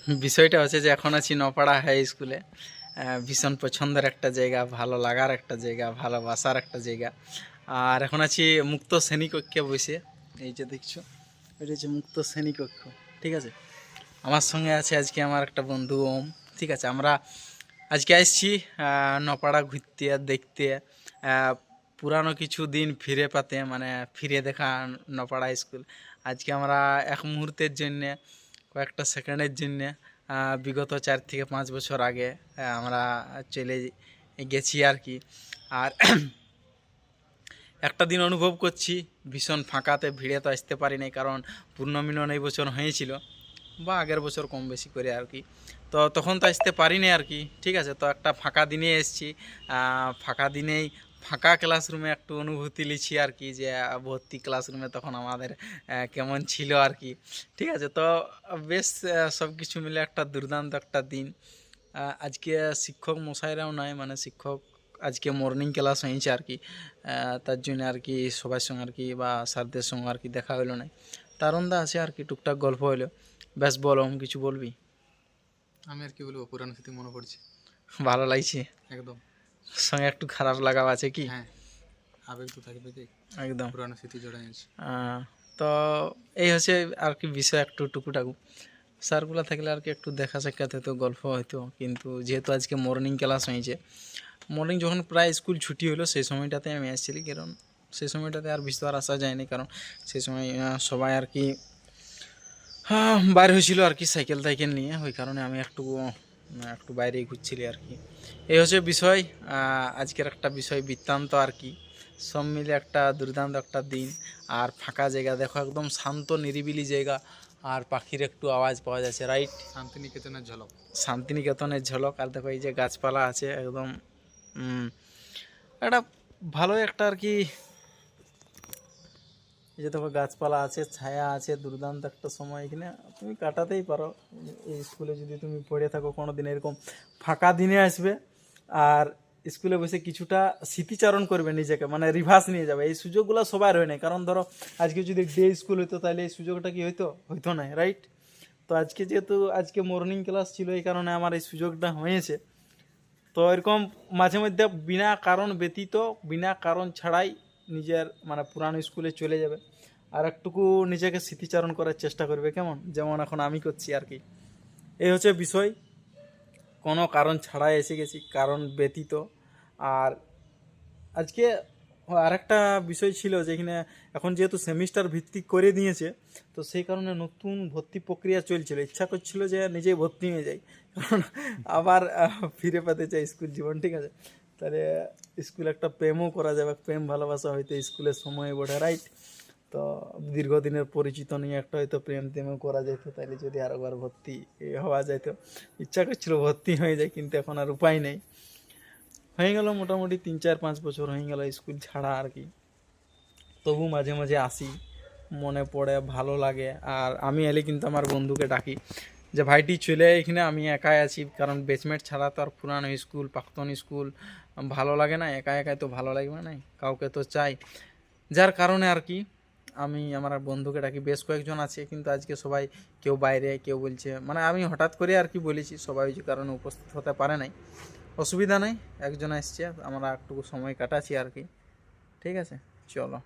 বিষয়টা হচ্ছে যে এখন আছি নপাড়া হাই স্কুলে। ভীষণ পছন্দের একটা জায়গা, ভালো লাগার একটা জায়গা, ভালোবাসার একটা জায়গা। আর এখন আছি মুক্ত শ্রেণীকক্ষে বসে। এই যে দেখছো, এটা হচ্ছে মুক্ত শ্রেণীকক্ষ। ঠিক আছে, আমার সঙ্গে আছে আজকে আমার একটা বন্ধু ওম। ঠিক আছে, আমরা আজকে আসছি নপাড়া ঘুরতে দেখতে, পুরানো কিছু দিন ফিরে পাতে, মানে ফিরে দেখা নপাড়া স্কুল। আজকে আমরা এক মুহূর্তের জন্যে, কয়েকটা সেকেন্ডের জন্যে বিগত 4 থেকে 5 বছর আগে আমরা চলে গেছি আর কি। আর একটা দিন অনুভব করছি ভীষণ ফাঁকাতে, ভিড়ে তো আসতে পারি নাই, কারণ পূর্ণমিলন এই বছর হয়েছিল বা আগের বছর কম বেশি করে আর কি। তো তখন তো আসতে পারিনি আর কি। ঠিক আছে, তো একটা ফাঁকা দিনে এসেছি। ফাঁকা দিনেই ফাঁকা ক্লাসরুমে একটু অনুভূতি লিছি আর কি, যে ভর্তি ক্লাসরুমে তখন আমাদের কেমন ছিল আর কি। ঠিক আছে, তো বেশ সব কিছু মিলে একটা দুর্দান্ত একটা দিন। আজকে শিক্ষক মশাইরাও নাই, মানে শিক্ষক আজকে মর্নিং ক্লাস হয়েছে আর কি। তার জন্য আর কি সবার সঙ্গে আর কি বা স্যারদের সঙ্গে আর কি দেখা হইলো না। তারণদা আছে আর কি, টুকটাক গল্প হইলো। ব্যাস বলো, কিছু বলবি? আমি আর কি বলবো, পুরানো স্মৃতি মনে পড়ছে। ভালো লাগছে, একদম। সঙ্গে একটু খারাপ লাগাও আছে কি? হ্যাঁ, আবেগ তো থাকবে কি, একদম। পুরানো স্মৃতি জড়াই আছে। তো এই হচ্ছে আর কি বিষয়, একটু টুকুটাকু। স্যারগুলো থাকলে আর কি একটু দেখা সাক্ষাৎ হতো, গল্প হতো। কিন্তু যেহেতু আজকে মর্নিং ক্লাস হয়েছে, মর্নিং যখন প্রায় স্কুল ছুটি হলো সেই সময়টাতে আমি আসছিলি, কারণ সেই সময়টাতে আর বিস্তার আসা যায়নি, কারণ সেই সময় সবাই আর কি বাইরে হয়েছিল আর কি সাইকেল টাইকেল নিয়ে। ওই কারণে আমি একটু একটু বাইরেই ঘুরছিলি আর কি। এই হচ্ছে বিষয়, আজকের একটা বিষয় বৃত্তান্ত আর কি। সব মিলে একটা দুর্দান্ত একটা দিন। আর ফাঁকা জায়গা দেখো, একদম শান্ত নিরিবিলি জায়গা, আর পাখির একটু আওয়াজ পাওয়া যাচ্ছে, রাইট? শান্তিনিকেতনের ঝলক। শান্তিনিকেতনের ঝলক। আর দেখো এই যে গাছপালা আছে একদম, একটা ভালো একটা আর কি। এই যে দেখো গাছপালা আছে, ছায়া আছে, দুর্দান্ত একটা সময় এখানে তুমি কাটাতেই পারো। এই স্কুলে যদি তুমি পড়ে থাকো কোনো দিন, এরকম ফাঁকা দিনে আসবে আর স্কুলে বসে কিছুটা স্মৃতিচারণ করবে নিজেকে, মানে রিভার্স নিয়ে যাবে। এই সুযোগগুলো সবার হয় না, কারণ ধরো আজকে যদি ডে স্কুল হইতো তাহলে এই সুযোগটা কি হইতো না, রাইট? তো আজকে যেহেতু আজকে মর্নিং ক্লাস ছিল, এই কারণে আমার এই সুযোগটা হয়েছে। তো এরকম মাঝে মধ্যে বিনা কারণ ব্যতীত, বিনা কারণ ছাড়াই নিজের মানে পুরানো স্কুলে চলে যাবে, আর একটুকু নিজেকে স্মৃতিচারণ করার চেষ্টা করবে, কেমন যেমন এখন আমি করছি আর কি। এই হচ্ছে বিষয়, কোনো কারণ ছাড়াই এসে গেছি, কারণ ব্যতীত। আর আজকে আরেকটা বিষয় ছিল যেখানে এখন যেহেতু সেমিস্টার ভিত্তিক করে দিয়েছে, তো সেই কারণে নতুন ভর্তি প্রক্রিয়া চলছিল। ইচ্ছা করছিল যে নিজেই ভর্তি হয়ে যাই, কারণ আবার ফিরে পেতে চাই স্কুল জীবন। ঠিক আছে, তাহলে স্কুল একটা প্রেমও করা যাবে, প্রেম ভালোবাসা হয়তো স্কুলের সময় বটে, রাইট? তো দীর্ঘদিনের পরিচিত নিয়ে একটা হয়তো প্রেম টেমও করা যেত, তাইলে যদি আরেকবার ভর্তি হওয়া যেত। ইচ্ছা করছিল ভর্তি হয়ে যায়, কিন্তু এখন আর উপায় নেই। হয়ে গেল মোটামুটি 3-4-5 বছর হয়ে গেল স্কুল ছাড়া আর কি। তবু মাঝে মাঝে আসি, মনে পড়ে, ভালো লাগে। আর আমি এলে কিন্তু আমার বন্ধুকে ডাকি যে ভাইটি চলে এখানে, আমি একাই আছি, কারণ বেচমেট ছাড়া তো আর পুরানো স্কুল প্রাক্তন স্কুল ভালো লাগে না, একা একাই তো ভালো লাগবে না, কাউকে তো চাই। যার কারণে আর কি আমি আমার বন্ধুকে ডাকি। বেশ কয়েকজন আছে, কিন্তু আজকে সবাই কেউ বাইরে, কেউ বলছে, মানে আমি হঠাৎ করে আর কি বলেছি, সবাই যে কারণে উপস্থিত হতে পারে নাই। অসুবিধা নেই, একজন আসছে, আমরা একটু সময় কাটাচ্ছি আর কি। ঠিক আছে, চলো।